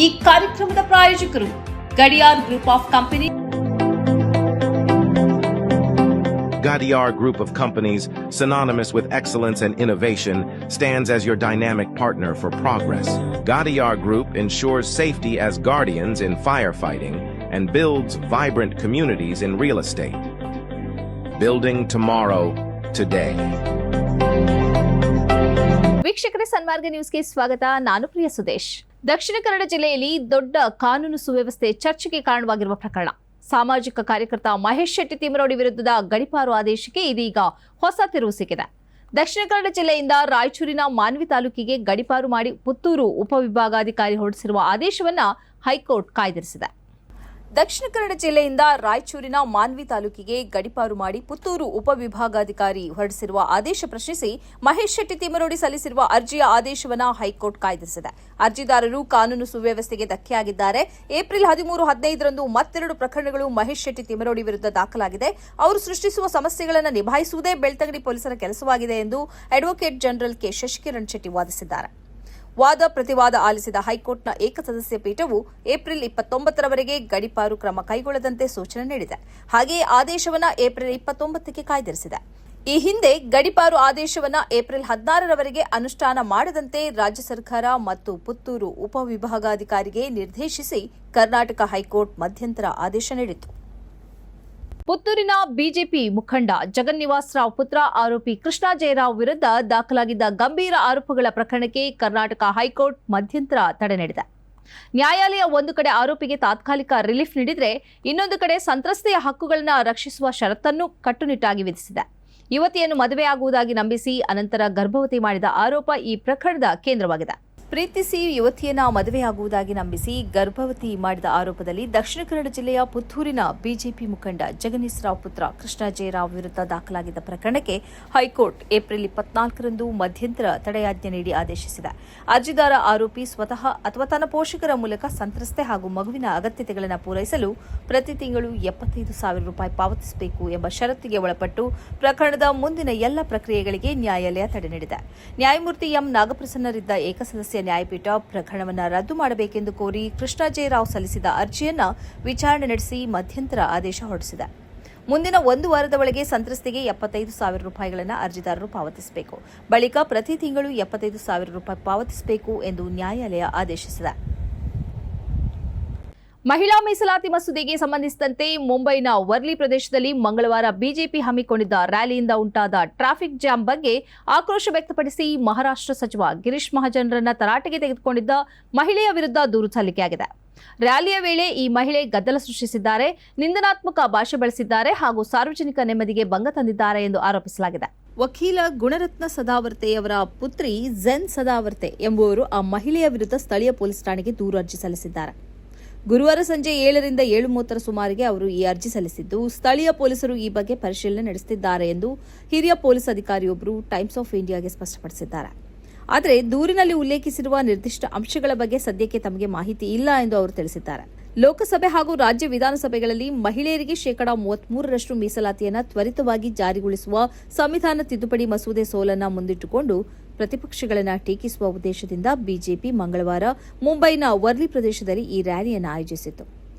ಈ ಕಾರ್ಯಕ್ರಮದ ಪ್ರಾಯೋಜಕರು Gadiyar group of company. Gadiar Group of Companies, synonymous with excellence and innovation, stands as your dynamic partner for progress. Gadiar Group ensures safety as guardians in firefighting and builds vibrant communities in real estate. Building tomorrow, today. ವೀಕ್ಷಕರೇ, ಸನ್ಮಾರ್ಗ ನ್ಯೂಸ್ಗೆ ಸ್ವಾಗತ. ನಾನು ಪ್ರಿಯ ಸುದೇಶ್. ದಕ್ಷಿಣ ಕನ್ನಡ ಜಿಲ್ಲೆಯಲ್ಲಿ ದೊಡ್ಡ ಕಾನೂನು ಸುವ್ಯವಸ್ಥೆ ಚರ್ಚೆಗೆ ಕಾರಣವಾಗಿರುವ ಪ್ರಕರಣ. ಸಾಮಾಜಿಕ ಕಾರ್ಯಕರ್ತ ಮಹೇಶ್ ಶೆಟ್ಟಿ ತಿಮರೋಡಿ ವಿರುದ್ಧದ ಗಡೀಪಾರು ಆದೇಶಕ್ಕೆ ಇದೀಗ ಹೊಸ ತಿರುವು ಸಿಕ್ಕಿದೆ. ದಕ್ಷಿಣ ಕನ್ನಡ ಜಿಲ್ಲೆಯಿಂದ ರಾಯಚೂರಿನ ಮಾನ್ವಿ ತಾಲೂಕಿಗೆ ಗಡೀಪಾರು ಮಾಡಿ ಪುತ್ತೂರು ಉಪವಿಭಾಗಾಧಿಕಾರಿ ಹೊರಡಿಸಿರುವ ಆದೇಶವನ್ನು ಹೈಕೋರ್ಟ್ ಕಾಯ್ದಿರಿಸಿದೆ. ದಕ್ಷಿಣ ಕನ್ನಡ ಜಿಲ್ಲೆಯಿಂದ ರಾಯಚೂರಿನ ಮಾನ್ವಿ ತಾಲೂಕಿಗೆ ಗಡೀಪಾರು ಮಾಡಿ ಪುತ್ತೂರು ಉಪವಿಭಾಗಾಧಿಕಾರಿ ಹೊರಡಿಸಿರುವ ಆದೇಶ ಪ್ರಶ್ನಿಸಿ ಮಹೇಶ್ ಶೆಟ್ಟಿ ತಿಮರೋಡಿ ಸಲ್ಲಿಸಿರುವ ಅರ್ಜಿಯ ಆದೇಶವನ್ನು ಹೈಕೋರ್ಟ್ ಕಾಯ್ದಿರಿಸಿದೆ. ಅರ್ಜಿದಾರರು ಕಾನೂನು ಸುವ್ಯವಸ್ಥೆಗೆ ಧಕ್ಕೆಯಾಗಿದ್ದಾರೆ. ಏಪ್ರಿಲ್ 13-15ರಂದು ಮತ್ತೆರಡು ಪ್ರಕರಣಗಳು ಮಹೇಶ್ ಶೆಟ್ಟಿ ತಿಮರೋಡಿ ವಿರುದ್ಧ ದಾಖಲಾಗಿದೆ. ಅವರು ಸೃಷ್ಟಿಸುವ ಸಮಸ್ಯೆಗಳನ್ನು ನಿಭಾಯಿಸುವುದೇ ಬೆಳ್ತಂಗಡಿ ಪೊಲೀಸರ ಕೆಲಸವಾಗಿದೆ ಎಂದು advocate general K Shashikiran Shetty ವಾದಿಸಿದ್ದಾರೆ. ವಾದ ಪ್ರತಿವಾದ ಆಲಿಸಿದ ಹೈಕೋರ್ಟ್ನ ಏಕಸದಸ್ಯ ಪೀಠವು ಏಪ್ರಿಲ್ 29ರವರೆಗೆ ಗಡೀಪಾರು ಕ್ರಮ ಕೈಗೊಳ್ಳದಂತೆ ಸೂಚನೆ ನೀಡಿದೆ. ಹಾಗೆಯೇ ಆದೇಶವನ್ನು ಏಪ್ರಿಲ್ 29ಕ್ಕೆ ಕಾಯ್ದಿರಿಸಿದೆ. ಈ ಹಿಂದೆ ಗಡೀಪಾರು ಆದೇಶವನ್ನು ಏಪ್ರಿಲ್ 16ರವರೆಗೆ ಅನುಷ್ಠಾನ ಮಾಡದಂತೆ ರಾಜ್ಯ ಸರ್ಕಾರ ಮತ್ತು ಪುತ್ತೂರು ಉಪವಿಭಾಗಾಧಿಕಾರಿಗೆ ನಿರ್ದೇಶಿಸಿ ಕರ್ನಾಟಕ ಹೈಕೋರ್ಟ್ ಮಧ್ಯಂತರ ಆದೇಶ ನೀಡಿತು. ಪುತ್ತೂರಿನ ಬಿಜೆಪಿ ಮುಖಂಡ ಜಗನ್ನಿವಾಸ್ ರಾವ್ ಪುತ್ರ ಆರೋಪಿ ಕೃಷ್ಣ ಜಯರಾವ್ ವಿರುದ್ಧ ದಾಖಲಾಗಿದ್ದ ಗಂಭೀರ ಆರೋಪಗಳ ಪ್ರಕರಣಕ್ಕೆ ಕರ್ನಾಟಕ ಹೈಕೋರ್ಟ್ ಮಧ್ಯಂತರ ತಡೆ ನೀಡಿದೆ. ನ್ಯಾಯಾಲಯ ಒಂದು ಕಡೆ ಆರೋಪಿಗೆ ತಾತ್ಕಾಲಿಕ ರಿಲೀಫ್ ನೀಡಿದರೆ, ಇನ್ನೊಂದು ಕಡೆ ಸಂತ್ರಸ್ತೆಯ ಹಕ್ಕುಗಳನ್ನು ರಕ್ಷಿಸುವ ಷರತ್ತನ್ನು ಕಟ್ಟುನಿಟ್ಟಾಗಿ ವಿಧಿಸಿದೆ. ಯುವತಿಯನ್ನು ಮದುವೆಯಾಗುವುದಾಗಿ ನಂಬಿಸಿ ಅನಂತರ ಗರ್ಭವತಿ ಮಾಡಿದ ಆರೋಪ ಈ ಪ್ರಕರಣದ ಕೇಂದ್ರವಾಗಿದೆ. ಪ್ರೀತಿಸಿ ಯುವತಿಯನ್ನ ಮದುವೆಯಾಗುವುದಾಗಿ ನಂಬಿಸಿ ಗರ್ಭವತಿ ಮಾಡಿದ ಆರೋಪದಲ್ಲಿ ದಕ್ಷಿಣ ಕನ್ನಡ ಜಿಲ್ಲೆಯ ಪುತ್ತೂರಿನ ಬಿಜೆಪಿ ಮುಖಂಡ ಜಗನ್ನೀಸ್ ರಾವ್ ಪುತ್ರ ಕೃಷ್ಣ ಜಯರಾವ್ ವಿರುದ್ಧ ದಾಖಲಾಗಿದ್ದ ಪ್ರಕರಣಕ್ಕೆ ಹೈಕೋರ್ಟ್ ಏಪ್ರಿಲ್ 24ರಂದು ಮಧ್ಯಂತರ ತಡೆಯಾಜ್ಞೆ ನೀಡಿ ಆದೇಶಿಸಿದೆ. ಅರ್ಜಿದಾರ ಆರೋಪಿ ಸ್ವತಃ ಅಥವಾ ತನ್ನ ಪೋಷಕರ ಮೂಲಕ ಸಂತ್ರಸ್ತೆ ಹಾಗೂ ಮಗುವಿನ ಅಗತ್ಯತೆಗಳನ್ನು ಪೂರೈಸಲು ಪ್ರತಿ ತಿಂಗಳು 75,000 ರೂಪಾಯಿ ಪಾವತಿಸಬೇಕು ಎಂಬ ಷರತ್ತಿಗೆ ಒಳಪಟ್ಟು ಪ್ರಕರಣದ ಮುಂದಿನ ಎಲ್ಲ ಪ್ರಕ್ರಿಯೆಗಳಿಗೆ ನ್ಯಾಯಾಲಯ ತಡೆ ನೀಡಿದೆ. ನ್ಯಾಯಮೂರ್ತಿ ಎಂ ನಾಗಪ್ರಸನ್ನರಿದ್ದ ಏಕಸದಸ್ಯ ನ್ಯಾಯಪೀಠ ಪ್ರಕರಣವನ್ನು ರದ್ದು ಮಾಡಬೇಕೆಂದು ಕೋರಿ ಕೃಷ್ಣ ಜಯರಾವ್ ಸಲ್ಲಿಸಿದ ಅರ್ಜಿಯನ್ನು ವಿಚಾರಣೆ ನಡೆಸಿ ಮಧ್ಯಂತರ ಆದೇಶ ಹೊರಡಿಸಿದೆ. ಮುಂದಿನ 1 ವಾರದ ಒಳಗೆ ಸಂತ್ರಸ್ತೆಗೆ 75,000 ರೂಪಾಯಿಗಳನ್ನು ಅರ್ಜಿದಾರರು ಪಾವತಿಸಬೇಕು. ಬಳಿಕ ಪ್ರತಿ ತಿಂಗಳು 75,000 ರೂಪಾಯಿ ಪಾವತಿಸಬೇಕು ಎಂದು ನ್ಯಾಯಾಲಯ ಆದೇಶಿಸಿದೆ. ಮಹಿಳಾ ಮೀಸಲಾತಿ ಮಸೂದೆಗೆ ಸಂಬಂಧಿಸಿದಂತೆ ಮುಂಬೈನ ವರ್ಲಿ ಪ್ರದೇಶದಲ್ಲಿ ಮಂಗಳವಾರ ಬಿಜೆಪಿ ಹಮ್ಮಿಕೊಂಡಿದ್ದ ರ್ಯಾಲಿಯಿಂದ ಉಂಟಾದ ಟ್ರಾಫಿಕ್ ಜಾಮ್ ಬಗ್ಗೆ ಆಕ್ರೋಶ ವ್ಯಕ್ತಪಡಿಸಿ ಮಹಾರಾಷ್ಟ್ರ ಸಚಿವ ಗಿರೀಶ್ ಮಹಾಜನರನ್ನ ತರಾಟೆಗೆ ತೆಗೆದುಕೊಂಡಿದ್ದ ಮಹಿಳೆಯ ವಿರುದ್ಧ ದೂರು ಸಲ್ಲಿಕೆಯಾಗಿದೆ. ರ್ಯಾಲಿಯ ವೇಳೆ ಈ ಮಹಿಳೆ ಗದ್ದಲ ಸೃಷ್ಟಿಸಿದ್ದಾರೆ, ನಿಂದನಾತ್ಮಕ ಭಾಷೆ ಬಳಸಿದ್ದಾರೆ ಹಾಗೂ ಸಾರ್ವಜನಿಕ ನೆಮ್ಮದಿಗೆ ಭಂಗ ತಂದಿದ್ದಾರೆ ಎಂದು ಆರೋಪಿಸಲಾಗಿದೆ. ವಕೀಲ ಗುಣರತ್ನ ಸದಾವರ್ತೆಯವರ ಪುತ್ರಿ ಝೆನ್ ಸದಾವರ್ತೆ ಎಂಬುವರು ಆ ಮಹಿಳೆಯ ವಿರುದ್ಧ ಸ್ಥಳೀಯ ಪೊಲೀಸ್ ಠಾಣೆಗೆ ದೂರು ಅರ್ಜಿ ಸಲ್ಲಿಸಿದ್ದಾರೆ. ಗುರುವಾರ ಸಂಜೆ 7ರಿಂದ 7:30 ಸುಮಾರಿಗೆ ಅವರು ಈ ಅರ್ಜಿ ಸಲ್ಲಿಸಿದ್ದು, ಸ್ಥಳೀಯ ಪೊಲೀಸರು ಈ ಬಗ್ಗೆ ಪರಿಶೀಲನೆ ನಡೆಸುತ್ತಿದ್ದಾರೆ ಎಂದು ಹಿರಿಯ ಪೊಲೀಸ್ ಅಧಿಕಾರಿಯೊಬ್ಬರು ಟೈಮ್ಸ್ ಆಫ್ ಇಂಡಿಯಾಗೆ ಸ್ಪಷ್ಟಪಡಿಸಿದ್ದಾರೆ. ಆದರೆ ದೂರಿನಲ್ಲಿ ಉಲ್ಲೇಖಿಸಿರುವ ನಿರ್ದಿಷ್ಟ ಅಂಶಗಳ ಬಗ್ಗೆ ಸದ್ಯಕ್ಕೆ ತಮಗೆ ಮಾಹಿತಿ ಇಲ್ಲ ಎಂದು ಅವರು ತಿಳಿಸಿದ್ದಾರೆ. ಲೋಕಸಭೆ ಹಾಗೂ ರಾಜ್ಯ ವಿಧಾನಸಭೆಗಳಲ್ಲಿ ಮಹಿಳೆಯರಿಗೆ 33% ಮೀಸಲಾತಿಯನ್ನು ತ್ವರಿತವಾಗಿ ಜಾರಿಗೊಳಿಸುವ ಸಂವಿಧಾನ ತಿದ್ದುಪಡಿ ಮಸೂದೆ ಸೋಲನ್ನು ಮುಂದಿಟ್ಟುಕೊಂಡು ಪ್ರತಿಪಕ್ಷಗಳನ್ನು ಟೀಕಿಸುವ ಉದ್ದೇಶದಿಂದ ಬಿಜೆಪಿ ಮಂಗಳವಾರ ಮುಂಬೈನ ವರ್ಲಿ ಪ್ರದೇಶದಲ್ಲಿ ಈ ರ್ಯಾಲಿಯನ್ನು ಆಯೋಜಿಸಿತ್ತು.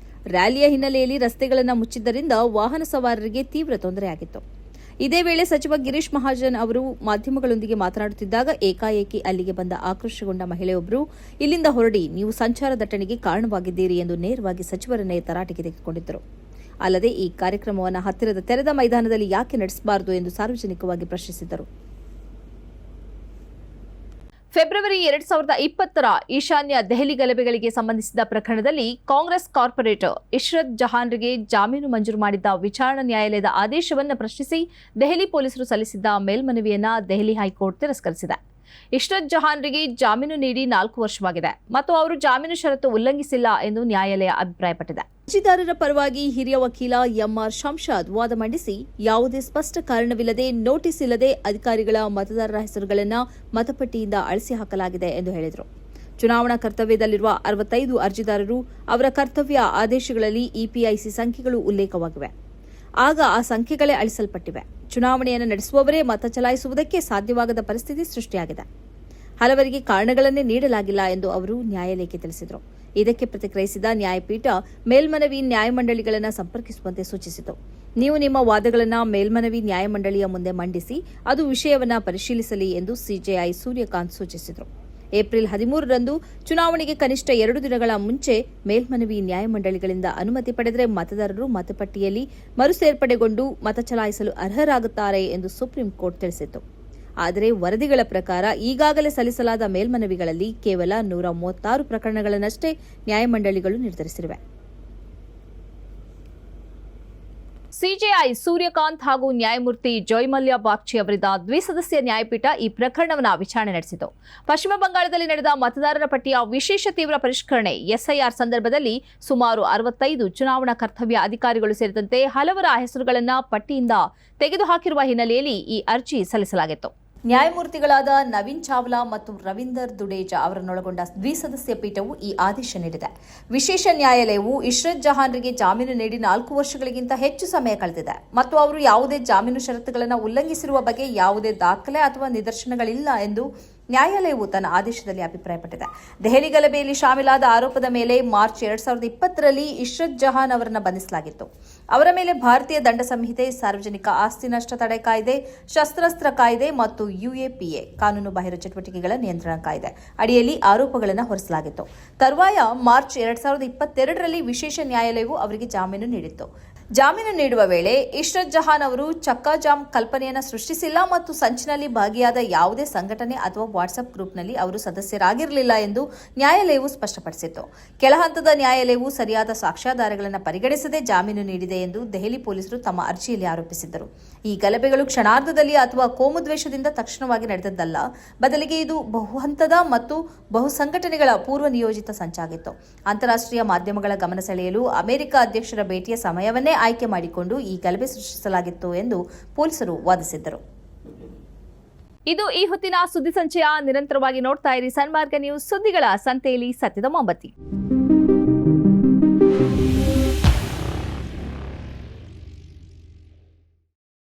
ರ್ಯಾಲಿಯ ಹಿನ್ನೆಲೆಯಲ್ಲಿ ರಸ್ತೆಗಳನ್ನು ಮುಚ್ಚಿದ್ದರಿಂದ ವಾಹನ ಸವಾರರಿಗೆ ತೀವ್ರ ತೊಂದರೆಯಾಗಿತ್ತು. ಇದೇ ವೇಳೆ ಸಚಿವ ಗಿರೀಶ್ ಮಹಾಜನ್ ಅವರು ಮಾಧ್ಯಮಗಳೊಂದಿಗೆ ಮಾತನಾಡುತ್ತಿದ್ದಾಗ ಏಕಾಏಕಿ ಅಲ್ಲಿಗೆ ಬಂದ ಆಕ್ರೋಶಗೊಂಡ ಮಹಿಳೆಯೊಬ್ಬರು, ಇಲ್ಲಿಂದ ಹೊರಡಿ, ನೀವು ಸಂಚಾರ ದಟ್ಟಣೆಗೆ ಕಾರಣವಾಗಿದ್ದೀರಿ ಎಂದು ನೇರವಾಗಿ ಸಚಿವರನ್ನೇ ತರಾಟೆಗೆ ತೆಗೆದುಕೊಂಡಿದ್ದರು. ಅಲ್ಲದೆ ಈ ಕಾರ್ಯಕ್ರಮವನ್ನು ಹತ್ತಿರದ ತೆರೆದ ಮೈದಾನದಲ್ಲಿ ಯಾಕೆ ನಡೆಸಬಾರದು ಎಂದು ಸಾರ್ವಜನಿಕವಾಗಿ ಪ್ರಶ್ನಿಸಿದರು. ಫೆಬ್ರವರಿ 2020ರ ಈಶಾನ್ಯ ದೆಹಲಿ ಗಲಭೆಗಳಿಗೆ ಸಂಬಂಧಿಸಿದ ಪ್ರಕರಣದಲ್ಲಿ ಕಾಂಗ್ರೆಸ್ ಕಾರ್ಪೊರೇಟರ್ ಇಶ್ರತ್ ಜಹಾನ್ರಿಗೆ ಜಾಮೀನು ಮಂಜೂರು ಮಾಡಿದ್ದ ವಿಚಾರಣಾ ನ್ಯಾಯಾಲಯದ ಆದೇಶವನ್ನು ಪ್ರಶ್ನಿಸಿ ದೆಹಲಿ ಪೊಲೀಸರು ಸಲ್ಲಿಸಿದ್ದ ಮೇಲ್ಮನವಿಯನ್ನು ದೆಹಲಿ ಹೈಕೋರ್ಟ್ ತಿರಸ್ಕರಿಸಿದೆ. ಇಶ್ರತ್ ಜಹಾನ್ರಿಗೆ ಜಾಮೀನು ನೀಡಿ 4 ವರ್ಷವಾಗಿದೆ ಮತ್ತು ಅವರು ಜಾಮೀನು ಷರತ್ತು ಉಲ್ಲಂಘಿಸಿಲ್ಲ ಎಂದು ನ್ಯಾಯಾಲಯ ಅಭಿಪ್ರಾಯಪಟ್ಟಿದೆ. ಅರ್ಜಿದಾರರ ಪರವಾಗಿ ಹಿರಿಯ ವಕೀಲ ಎಂಆರ್ ಶಂಷಾದ್ ವಾದ ಮಂಡಿಸಿ, ಯಾವುದೇ ಸ್ಪಷ್ಟ ಕಾರಣವಿಲ್ಲದೆ ನೋಟಿಸ್ ಇಲ್ಲದೆ ಅಧಿಕಾರಿಗಳ ಮತದಾರರ ಹೆಸರುಗಳನ್ನು ಮತಪಟ್ಟಿಯಿಂದ ಅಳಿಸಿ ಹಾಕಲಾಗಿದೆ ಎಂದು ಹೇಳಿದರು. ಚುನಾವಣಾ ಕರ್ತವ್ಯದಲ್ಲಿರುವ 65 ಅರ್ಜಿದಾರರು ಅವರ ಕರ್ತವ್ಯ ಆದೇಶಗಳಲ್ಲಿ ಇಪಿಐಸಿ ಸಂಖ್ಯೆಗಳು ಉಲ್ಲೇಖವಾಗಿವೆ. ಆಗ ಆ ಸಂಖ್ಯೆಗಳೇ ಅಳಿಸಲ್ಪಟ್ಟಿವೆ. ಚುನಾವಣೆಯನ್ನು ನಡೆಸುವವರೇ ಮತ ಚಲಾಯಿಸುವುದಕ್ಕೆ ಸಾಧ್ಯವಾಗದ ಪರಿಸ್ಥಿತಿ ಸೃಷ್ಟಿಯಾಗಿದೆ. ಹಲವರಿಗೆ ಕಾರಣಗಳನ್ನೇ ನೀಡಲಾಗಿಲ್ಲ ಎಂದು ಅವರು ನ್ಯಾಯಾಲಯಕ್ಕೆ ತಿಳಿಸಿದರು. ಇದಕ್ಕೆ ಪ್ರತಿಕ್ರಿಯಿಸಿದ ನ್ಯಾಯಪೀಠ ಮೇಲ್ಮನವಿ ನ್ಯಾಯಮಂಡಳಿಗಳನ್ನು ಸಂಪರ್ಕಿಸುವಂತೆ ಸೂಚಿಸಿತು. ನೀವು ನಿಮ್ಮ ವಾದಗಳನ್ನು ಮೇಲ್ಮನವಿ ನ್ಯಾಯಮಂಡಳಿಯ ಮುಂದೆ ಮಂಡಿಸಿ, ಅದು ವಿಷಯವನ್ನು ಪರಿಶೀಲಿಸಲಿ ಎಂದು ಸಿಜೆಐ ಸೂರ್ಯಕಾಂತ್ ಸೂಚಿಸಿದರು. ಏಪ್ರಿಲ್ 13ರಂದು ಚುನಾವಣೆಗೆ ಕನಿಷ್ಠ 2 ದಿನಗಳ ಮುಂಚೆ ಮೇಲ್ಮನವಿ ನ್ಯಾಯಮಂಡಳಿಗಳಿಂದ ಅನುಮತಿ ಪಡೆದರೆ ಮತದಾರರು ಮತಪಟ್ಟಿಯಲ್ಲಿ ಮರುಸೇರ್ಪಡೆಗೊಂಡು ಮತ ಚಲಾಯಿಸಲು ಅರ್ಹರಾಗುತ್ತಾರೆ ಎಂದು ಸುಪ್ರೀಂ ಕೋರ್ಟ್ ತಿಳಿಸಿತು. ಆದರೆ ವರದಿಗಳ ಪ್ರಕಾರ ಈಗಾಗಲೇ ಸಲ್ಲಿಸಲಾದ ಮೇಲ್ಮನವಿಗಳಲ್ಲಿ ಕೇವಲ 136 ಪ್ರಕರಣಗಳನ್ನಷ್ಟೇ ನ್ಯಾಯಮಂಡಳಿಗಳು ನಿರ್ಧರಿಸಿವೆ. ಸಿಜೆಐ ಸೂರ್ಯಕಾಂತ್ ಹಾಗೂ ನ್ಯಾಯಮೂರ್ತಿ ಜಯಮಲ್ಯ ಬಾಗ್ಚಿ ಅವರಿದ್ದ ದ್ವಿಸದಸ್ಯ ನ್ಯಾಯಪೀಠ ಈ ಪ್ರಕರಣವನ್ನು ವಿಚಾರಣೆ ನಡೆಸಿತು. ಪಶ್ಚಿಮ ಬಂಗಾಳದಲ್ಲಿ ನಡೆದ ಮತದಾರರ ಪಟ್ಟಿಯ ವಿಶೇಷ ತೀವ್ರ ಪರಿಷ್ಕರಣೆ ಎಸ್ಐಆರ್ ಸಂದರ್ಭದಲ್ಲಿ ಸುಮಾರು 65 ಚುನಾವಣಾ ಕರ್ತವ್ಯ ಅಧಿಕಾರಿಗಳು ಸೇರಿದಂತೆ ಹಲವರ ಹೆಸರುಗಳನ್ನು ಪಟ್ಟಿಯಿಂದ ತೆಗೆದುಹಾಕಿರುವ ಹಿನ್ನೆಲೆಯಲ್ಲಿ ಈ ಅರ್ಜಿ ಸಲ್ಲಿಸಲಾಗಿತ್ತು. ನ್ಯಾಯಮೂರ್ತಿಗಳಾದ ನವೀನ್ ಚಾವ್ಲಾ ಮತ್ತು ರವೀಂದರ್ ದುಡೇಜಾ ಅವರನ್ನೊಳಗೊಂಡ ದ್ವಿಸದಸ್ಯ ಪೀಠವು ಈ ಆದೇಶ ನೀಡಿದೆ. ವಿಶೇಷ ನ್ಯಾಯಾಲಯವು ಇಶ್ರತ್ ಜಹಾನ್ರಿಗೆ ಜಾಮೀನು ನೀಡಿ 4 ವರ್ಷಗಳಿಗಿಂತ ಹೆಚ್ಚು ಸಮಯ ಕಳೆದಿದೆ ಮತ್ತು ಅವರು ಯಾವುದೇ ಜಾಮೀನು ಷರತ್ತುಗಳನ್ನು ಉಲ್ಲಂಘಿಸಿರುವ ಬಗ್ಗೆ ಯಾವುದೇ ದಾಖಲೆ ಅಥವಾ ನಿದರ್ಶನಗಳಿಲ್ಲ ಎಂದು ನ್ಯಾಯಾಲಯವು ತನ್ನ ಆದೇಶದಲ್ಲಿ ಅಭಿಪ್ರಾಯಪಟ್ಟಿದೆ. ದೆಹಲಿ ಗಲಭೆಯಲ್ಲಿ ಶಾಮೀಲಾದ ಆರೋಪದ ಮೇಲೆ ಮಾರ್ಚ್ 2020ರಲ್ಲಿ ಇಶ್ರತ್ ಜಹಾನ್ ಅವರನ್ನು ಬಂಧಿಸಲಾಗಿತ್ತು. ಅವರ ಮೇಲೆ ಭಾರತೀಯ ದಂಡ ಸಂಹಿತೆ, ಸಾರ್ವಜನಿಕ ಆಸ್ತಿ ನಷ್ಟ ತಡೆ ಕಾಯ್ದೆ, ಶಸ್ತ್ರಾಸ್ತ್ರ ಕಾಯ್ದೆ ಮತ್ತು ಯುಎಪಿಎ ಕಾನೂನು ಬಾಹಿರ ಚಟುವಟಿಕೆಗಳ ನಿಯಂತ್ರಣ ಕಾಯ್ದೆ ಅಡಿಯಲ್ಲಿ ಆರೋಪಗಳನ್ನು ಹೊರಿಸಲಾಗಿತ್ತು. ತರುವಾಯ ಮಾರ್ಚ್ 2022ರಲ್ಲಿ ವಿಶೇಷ ನ್ಯಾಯಾಲಯವು ಅವರಿಗೆ ಜಾಮೀನು ನೀಡಿತ್ತು. ಜಾಮೀನು ನೀಡುವ ವೇಳೆ ಇಶ್ರತ್ ಜಹಾನ್ ಅವರು ಚಕ್ಕಾಜಾಮ್ ಕಲ್ಪನೆಯನ್ನು ಸೃಷ್ಟಿಸಿಲ್ಲ ಮತ್ತು ಸಂಚಿನಲ್ಲಿ ಭಾಗಿಯಾದ ಯಾವುದೇ ಸಂಘಟನೆ ಅಥವಾ ವಾಟ್ಸ್ಆಪ್ ಗ್ರೂಪ್ನಲ್ಲಿ ಅವರು ಸದಸ್ಯರಾಗಿರಲಿಲ್ಲ ಎಂದು ನ್ಯಾಯಾಲಯವು ಸ್ಪಷ್ಟಪಡಿಸಿತ್ತು. ಕೆಳಹಂತದ ನ್ಯಾಯಾಲಯವು ಸರಿಯಾದ ಸಾಕ್ಷ್ಯಾಧಾರಗಳನ್ನು ಪರಿಗಣಿಸದೆ ಜಾಮೀನು ನೀಡಿದೆ ಎಂದು ದೆಹಲಿ ಪೊಲೀಸರು ತಮ್ಮ ಅರ್ಜಿಯಲ್ಲಿ ಆರೋಪಿಸಿದ್ದರು. ಈ ಗಲಭೆಗಳು ಕ್ಷಣಾರ್ಧದಲ್ಲಿ ಅಥವಾ ಕೋಮುದ್ವೇಷದಿಂದ ತಕ್ಷಣವಾಗಿ ನಡೆದದ್ದಲ್ಲ, ಬದಲಿಗೆ ಇದು ಬಹುಹಂತದ ಮತ್ತು ಬಹುಸಂಘಟನೆಗಳ ಪೂರ್ವ ನಿಯೋಜಿತ ಸಂಚಾಗಿತ್ತು. ಅಂತಾರಾಷ್ಟ್ರೀಯ ಮಾಧ್ಯಮಗಳ ಗಮನ ಸೆಳೆಯಲು ಅಮೆರಿಕ ಅಧ್ಯಕ್ಷರ ಭೇಟಿಯ ಸಮಯವನ್ನೇ ಆಯ್ಕೆ ಮಾಡಿಕೊಂಡು ಈ ಗಲಭೆ ಸೃಷ್ಟಿಸಲಾಗಿತ್ತು ಎಂದು ಪೊಲೀಸರು ವಾದಿಸಿದ್ದರು. ಇದು ಈ ಹೊತ್ತಿನ ಸುದ್ದಿ ಸಂಚಯ. ನಿರಂತರವಾಗಿ ನೋಡ್ತಾ ಇರಿ ಸನ್ಮಾರ್ಗ ನ್ಯೂಸ್, ಸುದ್ದಿಗಳ ಸಂತೆಯಲ್ಲಿ ಸತ್ಯದ ಮೊಂಬತ್ತಿ.